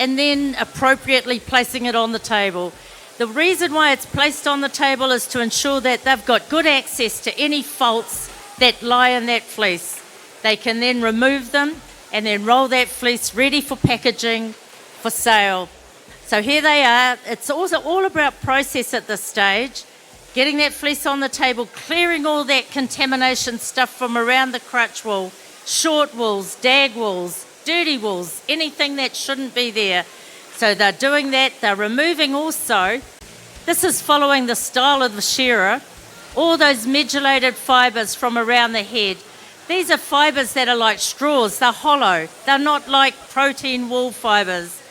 and then appropriately placing it on the table. The reason why it's placed on the table is to ensure that they've got good access to any faults that lie in that fleece. They can then remove them and then roll that fleece ready for packaging for sale. So here they are. It's also all about process at this stage, getting that fleece on the table, clearing all that contamination stuff from around the crutch wool, short wools, dag wools, dirty wools, anything that shouldn't be there. So they're doing that. They're removing also, this is following the style of the shearer, all those medullated fibres from around the head. These are fibres that are like straws. They're hollow. They're not like protein wool fibres.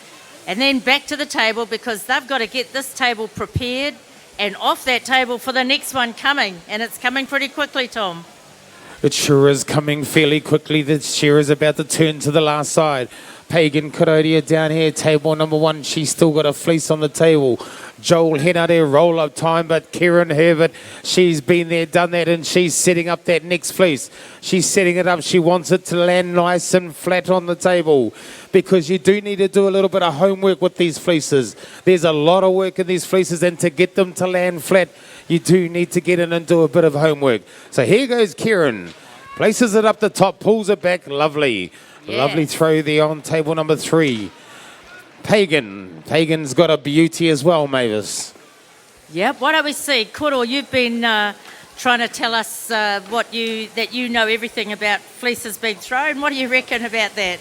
And then back to the table, because they've got to get this table prepared and off that table for the next one coming. And it's coming pretty quickly, Tom. It sure is coming fairly quickly. The shearer's about to turn to the last side. Pagan Kurodia down here, table number 1. She's still got a fleece on the table. Joel Henare, roll-up time, but Kieran Herbert, she's been there, done that, and she's setting up that next fleece. She's setting it up. She wants it to land nice and flat on the table, because you do need to do a little bit of homework with these fleeces. There's a lot of work in these fleeces, and to get them to land flat, you do need to get in and do a bit of homework. So here goes Kieran. Places it up the top, pulls it back. Lovely. Yeah. Lovely throw there on table number 3. Pagan's got a beauty as well, Mavis. Yep. Why don't we see? Koro, you've been trying to tell us that you know everything about fleeces being thrown. What do you reckon about that?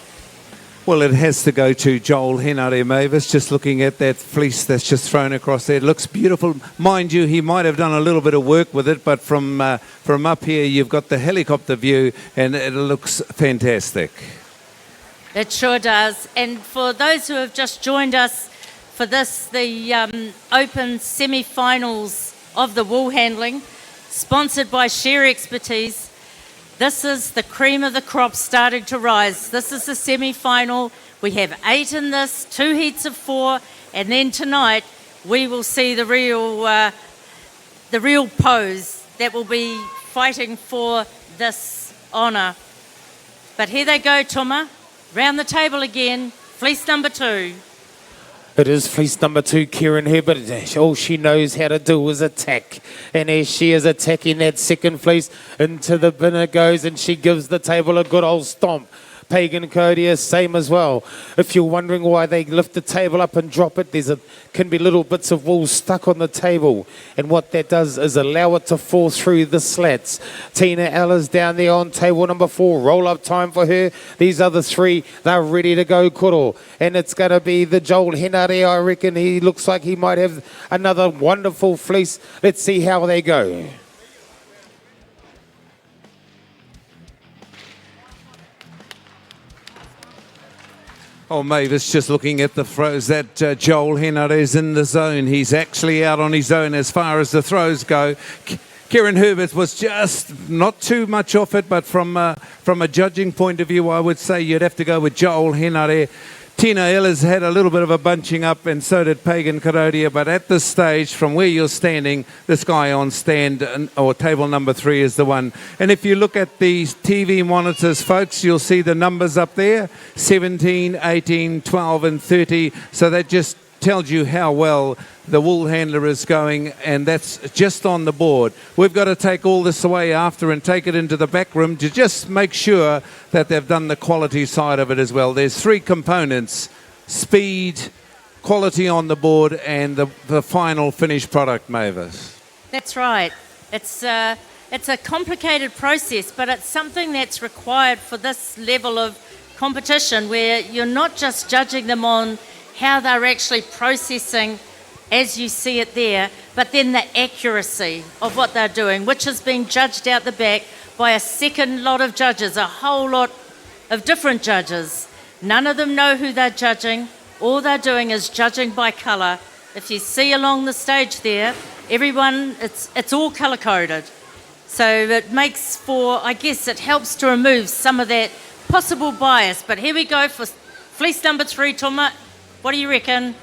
Well, it has to go to Joel Henare, Mavis. Just looking at that fleece that's just thrown across there. It looks beautiful. Mind you, he might have done a little bit of work with it, but from up here, you've got the helicopter view, and it looks fantastic. It sure does. And for those who have just joined us for this, the open semi-finals of the Woolhandling, sponsored by Shear Expertise, this is the cream of the crop starting to rise. This is the semi-final. We have 8 in this, 2 heats of 4, and then tonight we will see the real pose that will be fighting for this honour. But here they go, Tuma. Round the table again, fleece number 2. It is fleece number 2, Kieran Herbert. All she knows how to do is attack. And as she is attacking that second fleece, into the bin it goes, and she gives the table a good old stomp. Pagan Codia, same as well. If you're wondering why they lift the table up and drop it, can be little bits of wool stuck on the table. And what that does is allow it to fall through the slats. Tina Ellis down there on table number 4. Roll-up time for her. These other 3, they're ready to go, Koro. And it's going to be the Joel Henare, I reckon. He looks like he might have another wonderful fleece. Let's see how they go. Oh, Mavis, just looking at the throws, that Joel Henare is in the zone. He's actually out on his own as far as the throws go. Kieran Herbert was just not too much off it, but from a judging point of view, I would say you'd have to go with Joel Henare. Tina Ellis had a little bit of a bunching up, and so did Pagan Karodia, but at this stage, from where you're standing, this guy on stand, or table number 3 is the one. And if you look at these TV monitors, folks, you'll see the numbers up there, 17, 18, 12 and 30, so that just tells you how well the wool handler is going, and that's just on the board. We've got to take all this away after and take it into the back room to just make sure that they've done the quality side of it as well. There's 3 components: speed, quality on the board, and the final finished product, Mavis. That's right. It's a complicated process, but it's something that's required for this level of competition, where you're not just judging them on how they're actually processing as you see it there, but then the accuracy of what they're doing, which is being judged out the back by a second lot of judges, a whole lot of different judges. None of them know who they're judging. All they're doing is judging by colour. If you see along the stage there, everyone, it's all colour-coded. So it makes for, I guess it helps to remove some of that possible bias. But here we go for fleece number 3, Toma. What do you reckon?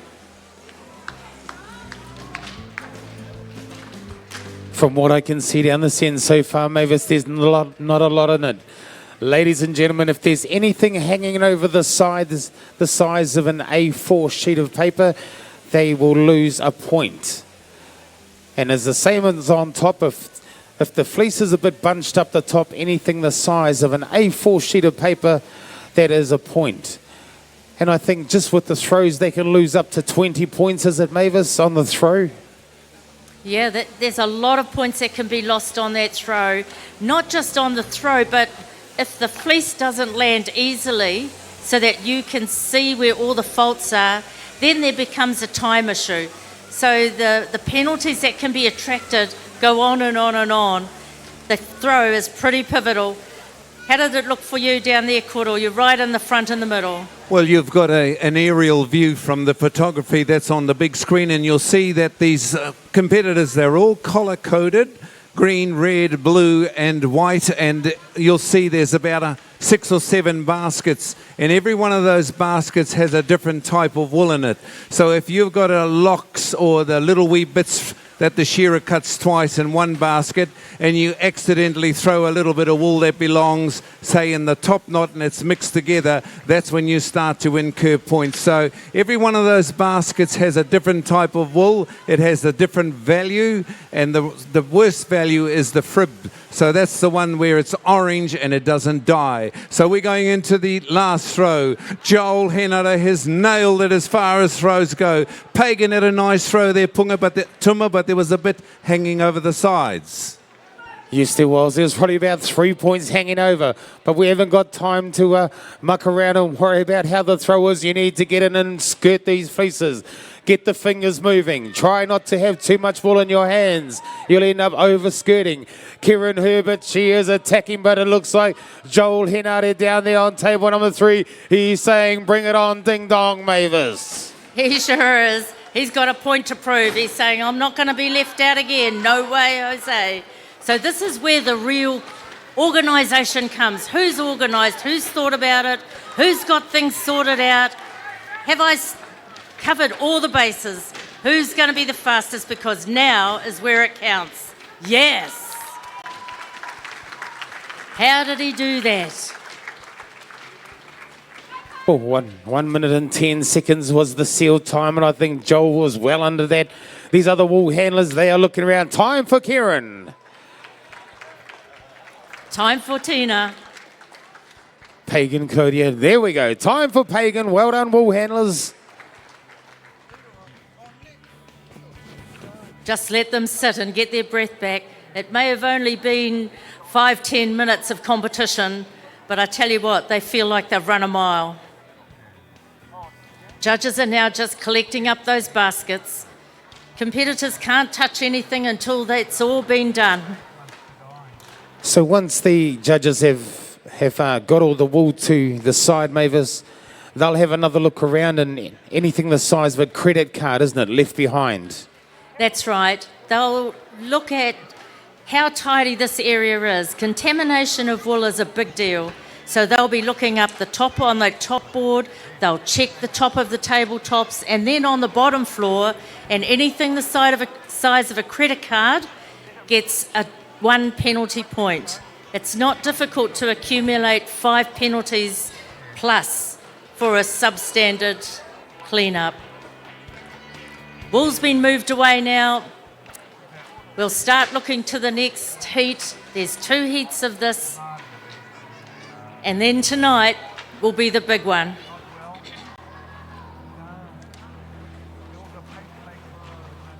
From what I can see down the centre so far, Mavis, there's not a lot in it. Ladies and gentlemen, if there's anything hanging over the sides, the size of an A4 sheet of paper, they will lose a point. And as the same as on top, if the fleece is a bit bunched up the top, anything the size of an A4 sheet of paper, that is a point. And I think just with the throws, they can lose up to 20 points, is it, Mavis, on the throw? Yeah, there's a lot of points that can be lost on that throw. Not just on the throw, but if the fleece doesn't land easily so that you can see where all the faults are, then there becomes a time issue. So the penalties that can be attracted go on and on and on. The throw is pretty pivotal. How did it look for you down there, Koro? You're right in the front in the middle. Well, you've got an aerial view from the photography that's on the big screen, and you'll see that these competitors, they're all color-coded, green, red, blue and white, and you'll see there's about 6 or 7 baskets, and every one of those baskets has a different type of wool in it. So if you've got a locks or the little wee bits that the shearer cuts twice in one basket, and you accidentally throw a little bit of wool that belongs, say, in the top knot, and it's mixed together, that's when you start to incur points. So every one of those baskets has a different type of wool. It has a different value, and the worst value is the frib. So that's the one where it's orange and it doesn't dye. So we're going into the last throw. Joel Henara has nailed it as far as throws go. Pagan had a nice throw there, Tuma, but there was a bit hanging over the sides. Yes, there was. There was probably about 3 points hanging over, but we haven't got time to muck around and worry about how the throw is. You need to get in and skirt these fleeces. Get the fingers moving. Try not to have too much wool in your hands. You'll end up over-skirting. Kieran Herbert, she is attacking, but it looks like Joel Henare down there on table number 3. He's saying, bring it on, ding-dong, Mavis. He sure is. He's got a point to prove. He's saying, I'm not going to be left out again. No way, Jose. So this is where the real organisation comes. Who's organised? Who's thought about it? Who's got things sorted out? Have I covered all the bases? Who's going to be the fastest? Because now is where it counts. Yes. How did he do that? Oh, 1 minute and 10 seconds was the sealed time, and I think Joel was well under that. These other wool handlers, they are looking around. Time for Kieran. Time for Tina. Pagan, Claudia. There we go. Time for Pagan. Well done, wool handlers. Just let them sit and get their breath back. It may have only been 5-10 minutes of competition, but I tell you what, they feel like they've run a mile. Judges are now just collecting up those baskets. Competitors can't touch anything until that's all been done. So once the judges have got all the wool to the side, Mavis, they'll have another look around, and anything the size of a credit card, isn't it, left behind? That's right. They'll look at how tidy this area is. Contamination of wool is a big deal. So they'll be looking up the top on the top board, they'll check the top of the tabletops, and then on the bottom floor, and anything the size of a credit card gets a 1 penalty point. It's not difficult to accumulate 5 penalties plus for a substandard clean-up. Wool's been moved away now. We'll start looking to the next heat. There's 2 heats of this. And then tonight will be the big one.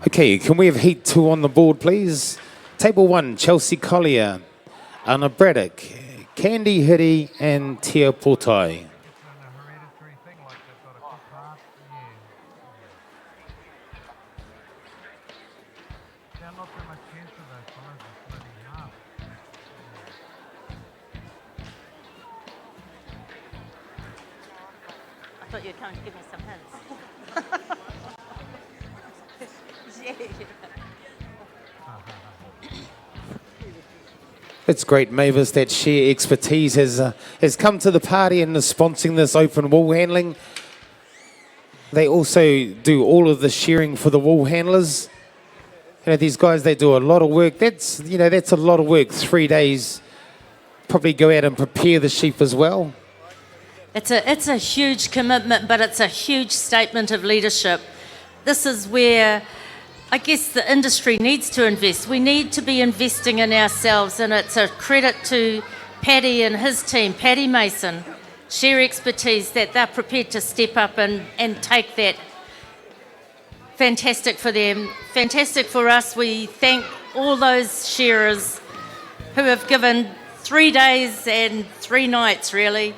Okay, can we have heat 2 on the board, please? Table 1, Chelsea Collier, Anna Braddock, Candy Hiddy and Tia Portai. I thought you were coming to give me some hints. It's great, Mavis, that sheer expertise has come to the party and is sponsoring this open wool handling. They also do all of the shearing for the wool handlers. You know, these guys, they do a lot of work. That's a lot of work, 3 days probably go out and prepare the sheep as well. It's a huge commitment, but it's a huge statement of leadership. This is where I guess the industry needs to invest. We need to be investing in ourselves, and it's a credit to Paddy and his team, Paddy Mason, Shear Expertise, that they're prepared to step up and take that. Fantastic for them, fantastic for us. We thank all those shearers who have given 3 days and 3 nights, really,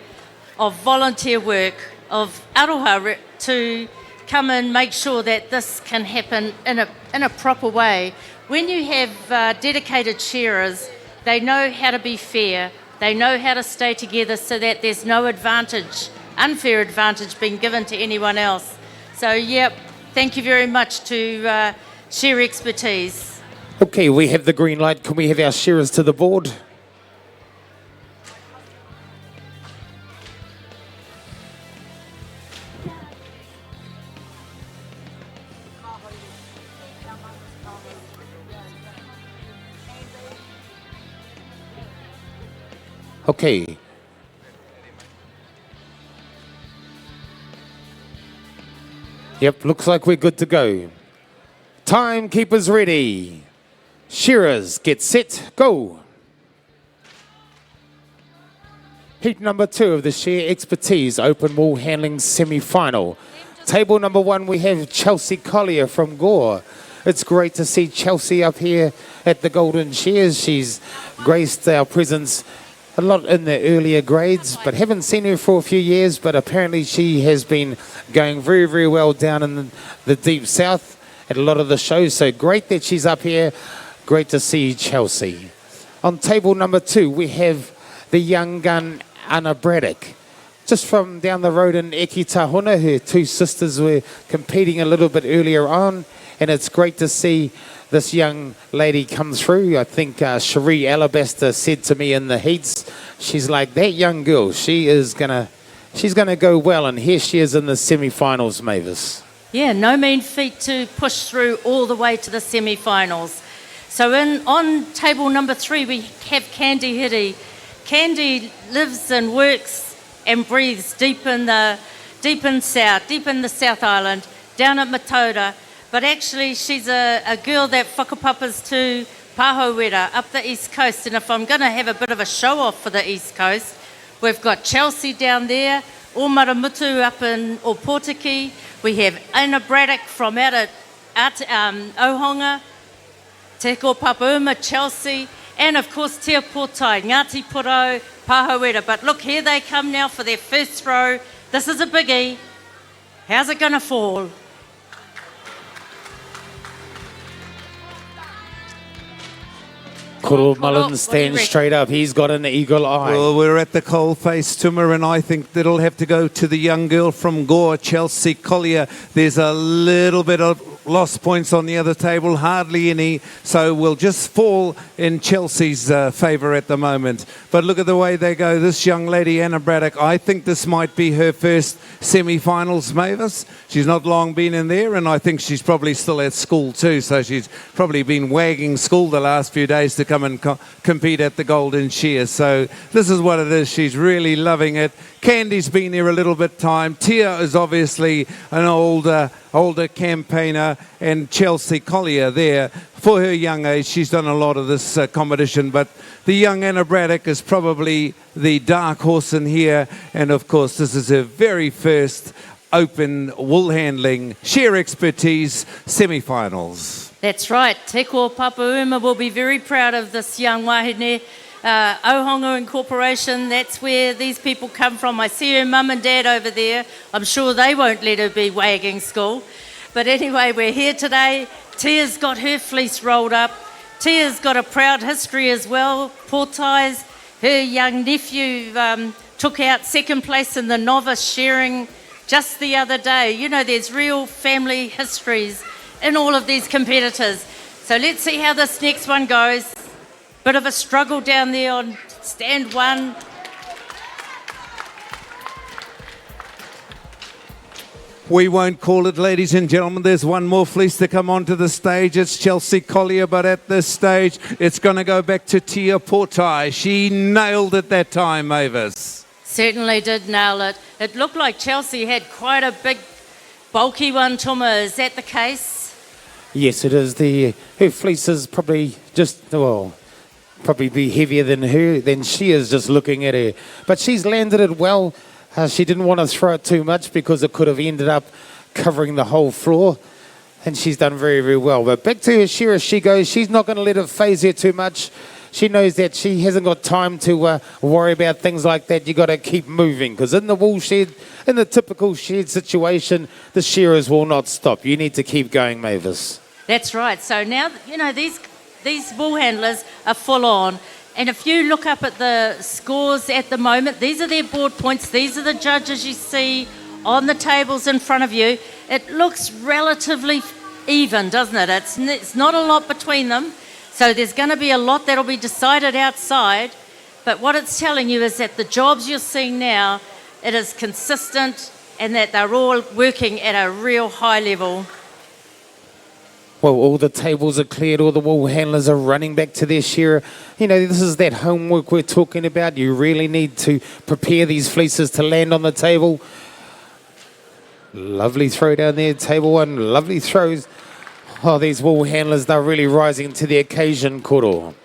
of volunteer work, of aroha to come and make sure that this can happen in a proper way. When you have dedicated shearers, they know how to be fair, they know how to stay together so that there's no unfair advantage being given to anyone else. So, yep, thank you very much to Shear Expertise. Okay, we have the green light. Can we have our shearers to the board? Okay. Yep, looks like we're good to go. Timekeepers ready. Shearers, get set, go. Heat number 2 of the Shear Expertise Open Wool Handling semi-final. Table number 1, we have Chelsea Collier from Gore. It's great to see Chelsea up here at the Golden Shears. She's graced our presence a lot in the earlier grades, but haven't seen her for a few years, but apparently she has been going very, very well down in the deep south at a lot of the shows. So great that she's up here. Great to see Chelsea. On table number 2, we have the young gun, Anna Braddock. Just from down the road in Ekitahuna, her 2 sisters were competing a little bit earlier on, and it's great to see this young lady come through. I think Cherie Alabaster said to me in the heats, she's like, that young girl, she's gonna go well, and here she is in the semi-finals, Mavis. Yeah, no mean feat to push through all the way to the semi-finals. So on table number 3, we have Candy Hiddy. Candy lives and works and breathes deep in the South Island, down at Matoda. But actually, she's a girl that whakapapas to Pahowera up the East Coast. And if I'm going to have a bit of a show-off for the East Coast, we've got Chelsea down there, Omaramutu up in Opotiki. We have Anna Braddock from out at Ohonga, Te Ko Papauma, Chelsea, and of course Te Potai, Ngāti Puro, Pahowera. But look, here they come now for their first throw. This is a biggie. How's it going to fall? Kuro Mullen stands straight up. He's got an eagle eye. Well, we're at the coalface, Tuma, and I think that'll have to go to the young girl from Gore, Chelsea Collier. There's a little bit of lost points on the other table, hardly any, so we'll just fall in Chelsea's favour at the moment. But look at the way they go. This young lady, Anna Braddock, I think this might be her first semi-finals, Mavis. She's not long been in there, and I think she's probably still at school too, so she's probably been wagging school the last few days to come and compete at the Golden Shears. So this is what it is. She's really loving it. Candy's been here a little bit time. Tia is obviously an older campaigner, and Chelsea Collier there. For her young age, she's done a lot of this competition, but the young Anna Braddock is probably the dark horse in here, and of course this is her very first open wool handling Shear Expertise semi-finals. That's right. Te Ko Papauma will be very proud of this young wahine. Ohonga Incorporation, that's where these people come from. I see her mum and dad over there. I'm sure they won't let her be wagging school. But anyway, we're here today. Tia's got her fleece rolled up. Tia's got a proud history as well. Portais, her young nephew took out second place in the novice shearing just the other day. You know, there's real family histories in all of these competitors. So let's see how this next one goes. Bit of a struggle down there on stand 1. We won't call it, ladies and gentlemen. There's one more fleece to come onto the stage. It's Chelsea Collier, but at this stage, it's going to go back to Tia Portai. She nailed it that time, Mavis. Certainly did nail it. It looked like Chelsea had quite a big, bulky one, Tuma. Is that the case? Yes, it is. Her fleece is probably probably be heavier than she is just looking at her. But she's landed it well. She didn't want to throw it too much because it could have ended up covering the whole floor. And she's done very, very well. But back to her shear as she goes. She's not going to let it phase her too much. She knows that she hasn't got time to worry about things like that. You got to keep moving, because in the wool shed, in the typical shed situation, the shearers will not stop. You need to keep going, Mavis. That's right. So now, these wool handlers are full on. And if you look up at the scores at the moment, these are their board points. These are the judges you see on the tables in front of you. It looks relatively even, doesn't it? It's not a lot between them. So there's going to be a lot that'll be decided outside. But what it's telling you is that the jobs you're seeing now, it is consistent and that they're all working at a real high level. Well, all the tables are cleared, all the wool handlers are running back to their shearer. This is that homework we're talking about. You really need to prepare these fleeces to land on the table. Lovely throw down there, table one, lovely throws. Oh, these wool handlers, they're really rising to the occasion, Koro.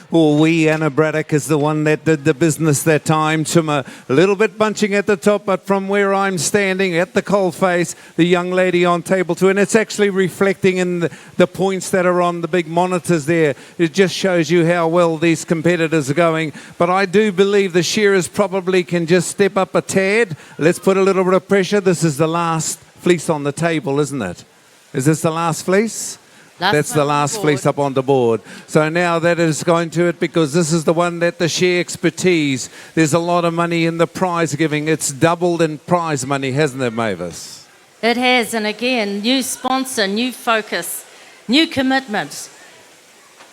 Well, Anna Braddock is the one that did the business that time. Tuma, a little bit bunching at the top, but from where I'm standing at the coalface, the young lady on table two, and it's actually reflecting in the points that are on the big monitors there. It just shows you how well these competitors are going. But I do believe the shearers probably can just step up a tad. Let's put a little bit of pressure. This is the last fleece on the table, isn't it? Is this the last fleece? That's the last fleece up on the board. So now that is going to it, because this is the one that the share expertise. There's a lot of money in the prize giving. It's doubled in prize money, hasn't it, Mavis? It has, and again, new sponsor, new focus, new commitment.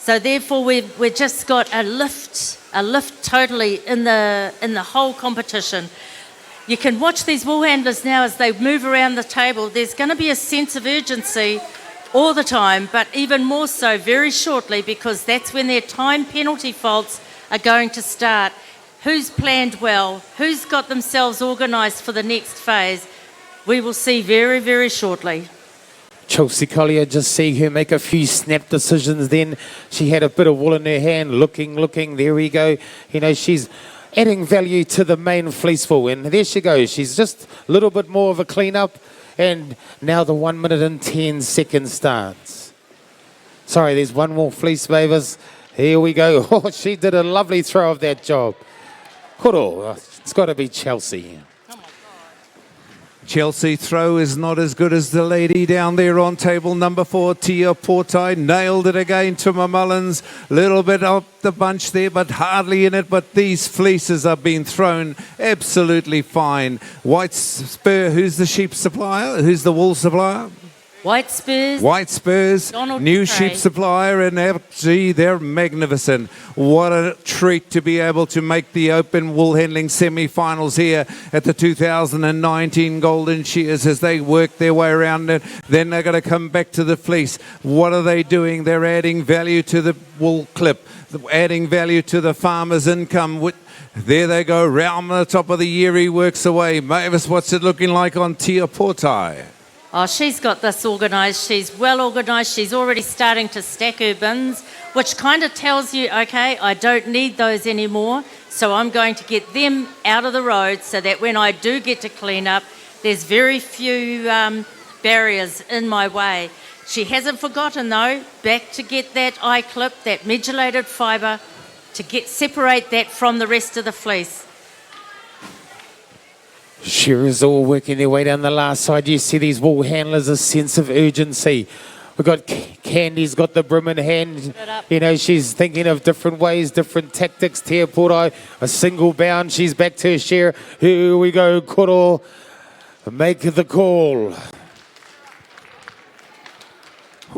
So therefore, we've just got a lift totally in the whole competition. You can watch these wool handlers now as they move around the table. There's going to be a sense of urgency all the time, but even more so very shortly, because that's when their time penalty faults are going to start. Who's planned well? Who's got themselves organised for the next phase? We will see very, very shortly. Chelsea Collier, just seeing her make a few snap decisions then. She had a bit of wool in her hand, looking, there we go. She's adding value to the main fleece wool, and there she goes. She's just a little bit more of a clean-up. And now the 1 minute and 10 seconds starts. Sorry, there's one more fleece, Mavis. Here we go. Oh, she did a lovely throw of that job. Koro, it's got to be Chelsea. Chelsea throw is not as good as the lady down there on table number 4, Tia Portai. Nailed it again to Mullins. Little bit up the bunch there, but hardly in it. But these fleeces are being thrown absolutely fine. White Spur, who's the sheep supplier? Who's the wool supplier? White Spurs, Donald new Craig. sheep supplier, and FG, they're magnificent. What a treat to be able to make the open wool handling semi-finals here at the 2019 Golden Shears as they work their way around it. Then they're going to come back to the fleece. What are they doing? They're adding value to the wool clip, adding value to the farmer's income. There they go, round the top of the year, he works away. Mavis, what's it looking like on Tia Portai? Oh, she's got this organised. She's well organised. She's already starting to stack her bins, which kind of tells you, okay, I don't need those anymore, so I'm going to get them out of the road so that when I do get to clean up, there's very few barriers in my way. She hasn't forgotten, though, back to get that eye clip, that medullated fibre, to separate that from the rest of the fleece. Shearers all working their way down the last side. You see these wool handlers, a sense of urgency. We've got Candy's got the brim in hand. She's thinking of different ways, different tactics. Tia Portai, a single bound. She's back to her shear. Here we go, Koro. Make the call.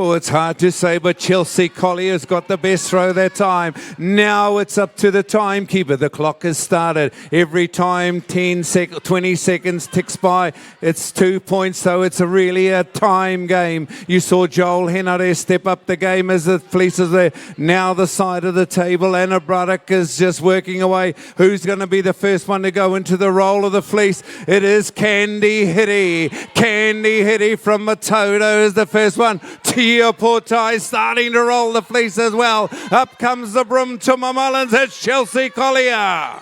Oh, it's hard to say, but Chelsea Collier's got the best throw that time. Now it's up to the timekeeper. The clock has started. Every time 20 seconds ticks by, it's 2 points, so it's really a time game. You saw Joel Henare step up the game as the fleece is there. Now the side of the table, Anna Bruddock is just working away. Who's going to be the first one to go into the roll of the fleece? It is Candy Hitty. Candy Hitty from Matoto is the first one. Tia Portai starting to roll the fleece as well. Up comes the broom to Mullins. It's Chelsea Collier.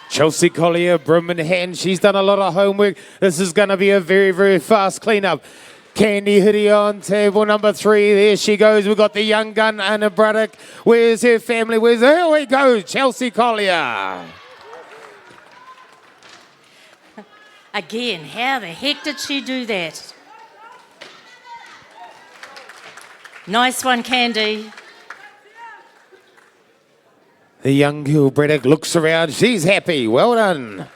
Chelsea Collier, broom in hand. She's done a lot of homework. This is going to be a very, very fast cleanup. Candy Hitty on table number 3. There she goes. We've got the young gun, Anna Bruddock. Where's her family? Here we go, Chelsea Collier. Again, how the heck did she do that? Nice one, Candy. The young girl, Braddock, looks around. She's happy. Well done.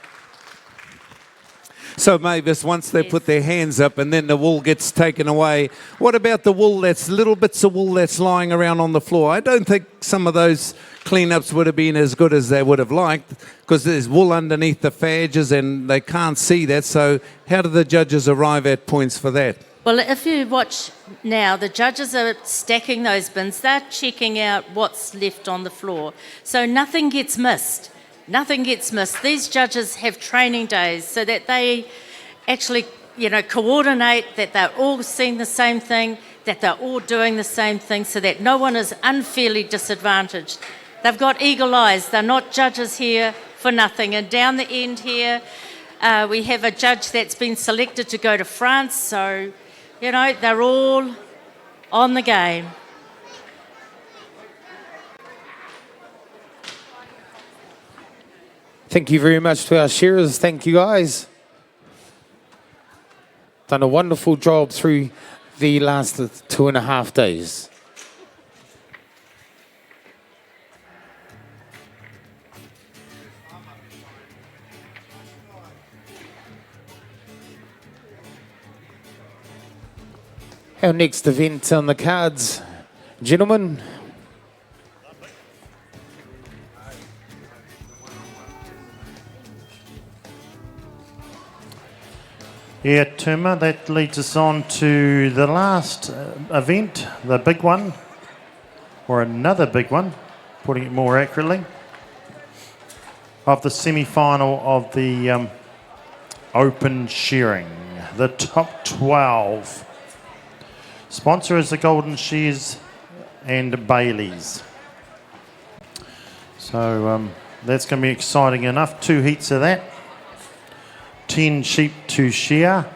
So, Mavis, once they put their hands up and then the wool gets taken away, what about the wool that's little bits of wool that's lying around on the floor? I don't think some of those cleanups would have been as good as they would have liked because there's wool underneath the fadges and they can't see that. So how do the judges arrive at points for that? Well, if you watch now, the judges are stacking those bins. They're checking out what's left on the floor. So nothing gets missed. Nothing gets missed. These judges have training days so that they actually, coordinate, that they're all seeing the same thing, that they're all doing the same thing so that no one is unfairly disadvantaged. They've got eagle eyes. They're not judges here for nothing. And down the end here, we have a judge that's been selected to go to France. So, they're all on the game. Thank you very much to our shearers. Thank you, guys. Done a wonderful job through the last 2.5 days. Our next event on the cards, gentlemen. Yeah, Tuma, that leads us on to the last event, the big one, or another big one, putting it more accurately, of the semi-final of the Open Shearing, the top 12. Sponsor is the Golden Shears and Bailey's. So that's going to be exciting enough. 2 heats of that. 10 sheep to shear.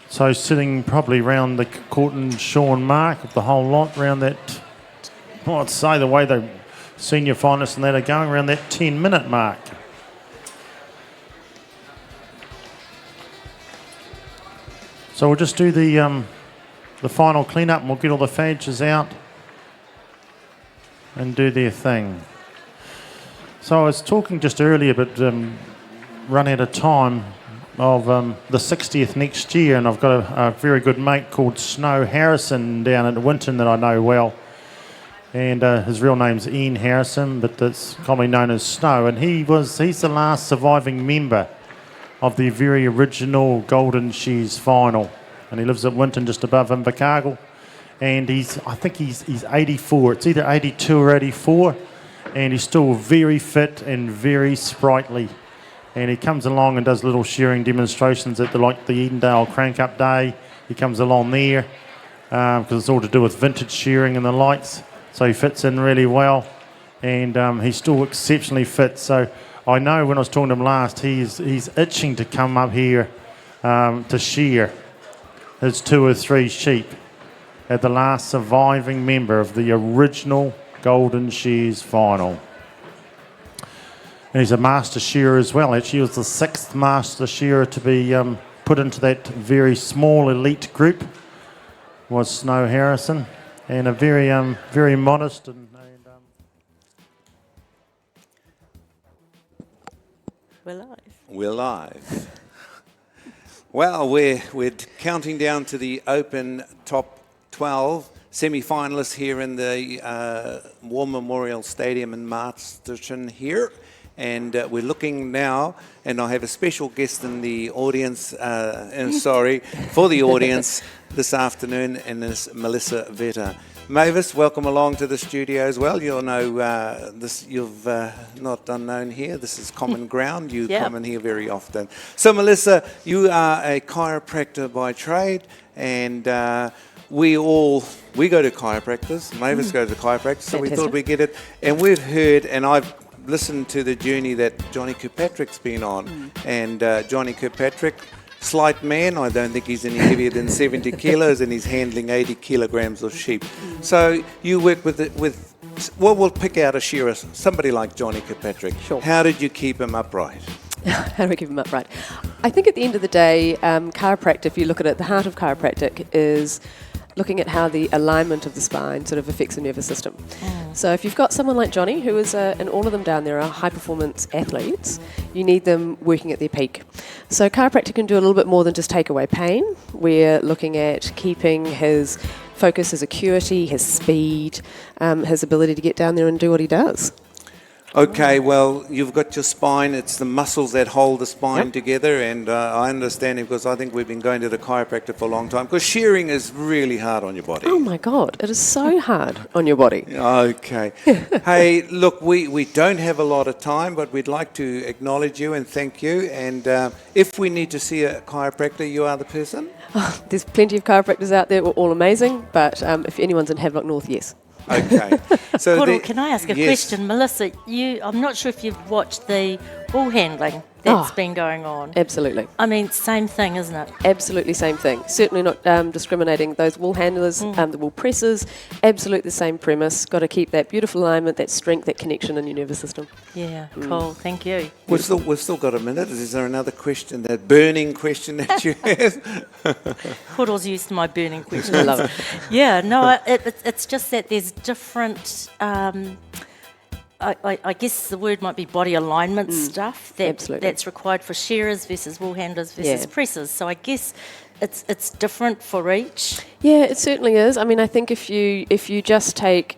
So sitting probably around the Courtney Sean mark of the whole lot, around that, I'd say the way the senior finalists and that are going, around that 10-minute mark. So we'll just do the final clean-up and we'll get all the fadges out and do their thing. So I was talking just earlier, but run out of time, of the 60th next year, and I've got a very good mate called Snow Harrison down at Winton that I know well, and his real name's Ian Harrison, but that's commonly known as Snow, and he's the last surviving member of the very original Golden Shears final, and he lives at Winton just above Invercargill, and I think he's 84, it's either 82 or 84, and he's still very fit and very sprightly. And he comes along and does little shearing demonstrations at the Edendale Crank-Up Day. He comes along there because it's all to do with vintage shearing and the likes. So he fits in really well, and he's still exceptionally fit. So I know when I was talking to him last, he's itching to come up here to shear his 2 or 3 sheep at the last surviving member of the original Golden Shears final. And he's a master shearer as well. Actually, he was the 6th master shearer to be put into that very small elite group, was Snow Harrison, and a very modest and We're live. We're live. Well, we're counting down to the Open top 12 semi-finalists here in the War Memorial Stadium in Masterton here. And we're looking now, and I have a special guest in the audience, for the audience this afternoon, and it's Melissa Vetter. Mavis, welcome along to the studio as well. You'll know this. You've not unknown here. This is common ground. You come in here very often. So, Melissa, you are a chiropractor by trade, and we go to chiropractors. Mavis goes to chiropractors, so we thought we'd get it. And we've heard, and I've listened to the journey that Johnny Kirkpatrick's been on, and Johnny Kirkpatrick. Slight man, I don't think he's any heavier than 70 kilos, and he's handling 80 kilograms of sheep. So you work we'll pick out a shearer, somebody like Johnny Kirkpatrick. Sure. How did you keep him upright? How do we keep him upright? I think at the end of the day, chiropractic, if you look at it, the heart of chiropractic is looking at how the alignment of the spine sort of affects the nervous system. So if you've got someone like Johnny, who is, and all of them down there are high-performance athletes, you need them working at their peak. So chiropractic can do a little bit more than just take away pain. We're looking at keeping his focus, his acuity, his speed, his ability to get down there and do what he does. Okay, well, you've got your spine. It's the muscles that hold the spine together, and I understand it because I think we've been going to the chiropractor for a long time, because shearing is really hard on your body. Oh my God, it is so hard on your body. Okay. Hey, look, we don't have a lot of time, but we'd like to acknowledge you and thank you. And if we need to see a chiropractor, you are the person? Oh, there's plenty of chiropractors out there, we're all amazing, but if anyone's in Havelock North, yes. Okay. So Gordon, can I ask a question? Melissa, I'm not sure if you've watched the Woolhandling that's been going on. Absolutely. I mean, same thing, isn't it? Absolutely same thing. Certainly not discriminating. Those wool handlers, the wool pressers, absolutely the same premise. Got to keep that beautiful alignment, that strength, that connection in your nervous system. Yeah, cool. Thank you. We've still got a minute. Is there another question, that burning question that you have? Gordon's used to my burning question. I love it. Yeah, no, it's just that there's different... I guess the word might be body alignment stuff that's required for shearers versus wool handlers versus pressers. So I guess it's different for each. Yeah, it certainly is. I mean, I think if you just take